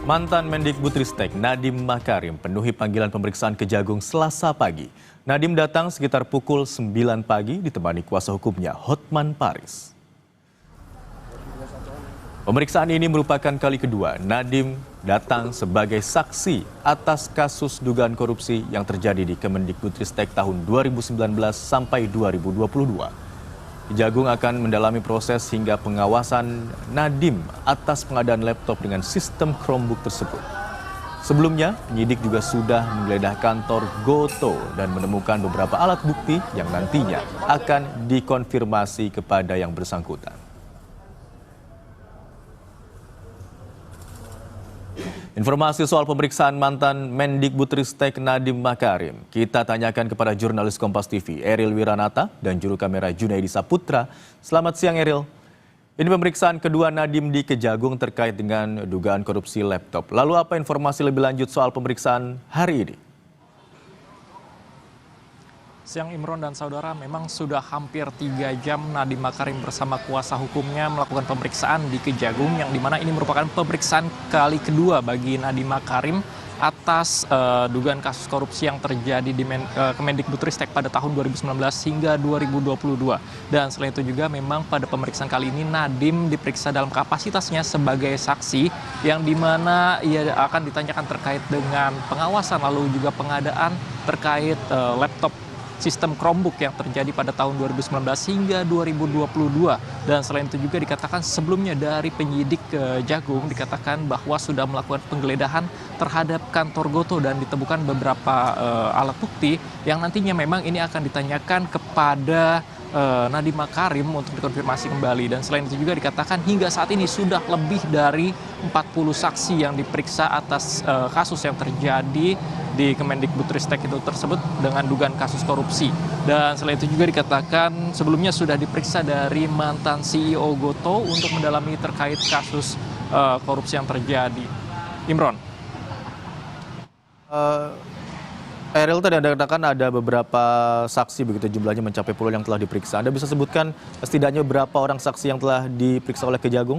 Mantan Mendikbudristek Nadiem Makarim penuhi panggilan pemeriksaan Kejagung Selasa pagi. Nadiem datang sekitar pukul 9 pagi ditemani kuasa hukumnya Hotman Paris. Pemeriksaan ini merupakan kali kedua Nadiem datang sebagai saksi atas kasus dugaan korupsi yang terjadi di Kemendikbudristek tahun 2019 sampai 2022. Kejagung akan mendalami proses hingga pengawasan Nadiem atas pengadaan laptop dengan sistem Chromebook tersebut. Sebelumnya, penyidik juga sudah menggeledah kantor Gotoh dan menemukan beberapa alat bukti yang nantinya akan dikonfirmasi kepada yang bersangkutan. Informasi soal pemeriksaan mantan Mendikbudristek Nadiem Makarim kita tanyakan kepada jurnalis Kompas TV Eril Wiranata dan juru kamera Junaidi Saputra. Selamat siang Eril. Ini pemeriksaan kedua Nadiem di Kejagung terkait dengan dugaan korupsi laptop. Lalu apa informasi lebih lanjut soal pemeriksaan hari ini? Siang Imron dan saudara, memang sudah hampir 3 jam Nadiem Makarim bersama kuasa hukumnya melakukan pemeriksaan di Kejagung, yang dimana ini merupakan pemeriksaan kali kedua bagi Nadiem Makarim atas dugaan kasus korupsi yang terjadi di Kemendikbudristek pada tahun 2019 hingga 2022. Dan selain itu juga memang pada pemeriksaan kali ini Nadiem diperiksa dalam kapasitasnya sebagai saksi, yang dimana ia akan ditanyakan terkait dengan pengawasan lalu juga pengadaan terkait laptop sistem Chromebook yang terjadi pada tahun 2019 hingga 2022. Dan selain itu juga dikatakan sebelumnya dari penyidik Kejagung dikatakan bahwa sudah melakukan penggeledahan terhadap kantor Gotoh dan ditemukan beberapa alat bukti yang nantinya memang ini akan ditanyakan kepada Nadiem Makarim untuk dikonfirmasi kembali. Dan selain itu juga dikatakan hingga saat ini sudah lebih dari 40 saksi yang diperiksa atas kasus yang terjadi di Kemendikbudristek itu tersebut dengan dugaan kasus korupsi. Dan selain itu juga dikatakan sebelumnya sudah diperiksa dari mantan CEO Gotoh untuk mendalami terkait kasus korupsi yang terjadi. Imron. Eril, tadi Anda katakan ada beberapa saksi begitu jumlahnya mencapai puluhan yang telah diperiksa. Anda bisa sebutkan setidaknya berapa orang saksi yang telah diperiksa oleh Kejagung?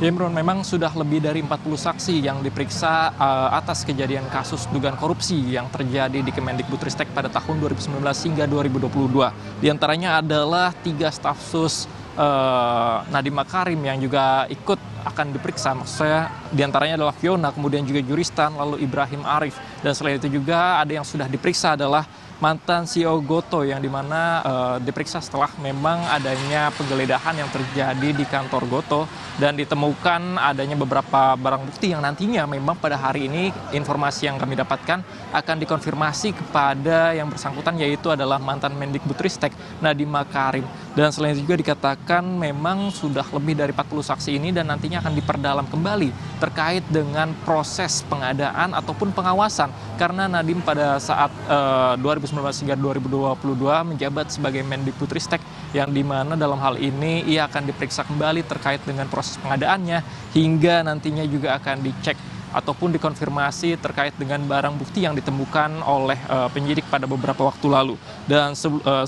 Imron, memang sudah lebih dari 40 saksi yang diperiksa atas kejadian kasus dugaan korupsi yang terjadi di Kemendikbudristek pada tahun 2019 hingga 2022. Di antaranya adalah 3 staf sus Nadiem Makarim yang juga ikut akan diperiksa. Maksudnya diantaranya adalah Fiona, kemudian juga Juristan, lalu Ibrahim Arif. Dan selain itu juga ada yang sudah diperiksa adalah mantan CEO Gotoh, yang dimana diperiksa setelah memang adanya penggeledahan yang terjadi di kantor Gotoh dan ditemukan adanya beberapa barang bukti yang nantinya memang pada hari ini informasi yang kami dapatkan akan dikonfirmasi kepada yang bersangkutan, yaitu adalah mantan Mendikbudristek Nadiem Makarim. Dan selain itu juga dikatakan memang sudah lebih dari 40 saksi ini dan nantinya akan diperdalam kembali terkait dengan proses pengadaan ataupun pengawasan, karena Nadiem pada saat 2019 hingga 2022 menjabat sebagai Mendikbudristek, yang dimana dalam hal ini ia akan diperiksa kembali terkait dengan proses pengadaannya hingga nantinya juga akan dicek ataupun dikonfirmasi terkait dengan barang bukti yang ditemukan oleh penyidik pada beberapa waktu lalu. Dan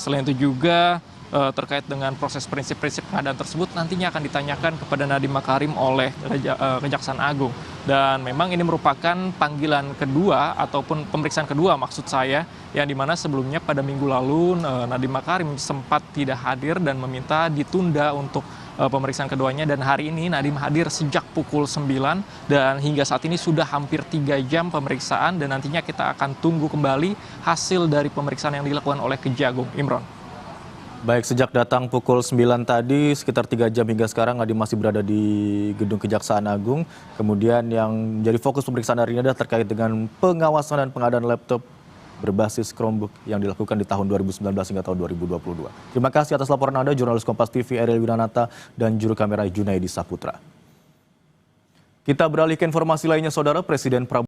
selain itu juga terkait dengan proses prinsip-prinsip pengadaan tersebut nantinya akan ditanyakan kepada Nadiem Makarim oleh Kejaksaan Agung. Dan memang ini merupakan panggilan kedua ataupun pemeriksaan kedua maksud saya, yang dimana sebelumnya pada minggu lalu Nadiem Makarim sempat tidak hadir dan meminta ditunda untuk pemeriksaan keduanya, dan hari ini Nadiem hadir sejak pukul 9 dan hingga saat ini sudah hampir 3 jam pemeriksaan, dan nantinya kita akan tunggu kembali hasil dari pemeriksaan yang dilakukan oleh Kejagung. Imron. Baik, sejak datang pukul 9 tadi, sekitar 3 jam hingga sekarang Nadiem masih berada di gedung Kejaksaan Agung. Kemudian yang menjadi fokus pemeriksaan hari ini adalah terkait dengan pengawasan dan pengadaan laptop berbasis Chromebook yang dilakukan di tahun 2019 hingga tahun 2022. Terima kasih atas laporan Anda, jurnalis Kompas TV Eril Wiranata dan juru kamera Junaidi Saputra. Kita beralih ke informasi lainnya, Saudara. Presiden Prabowo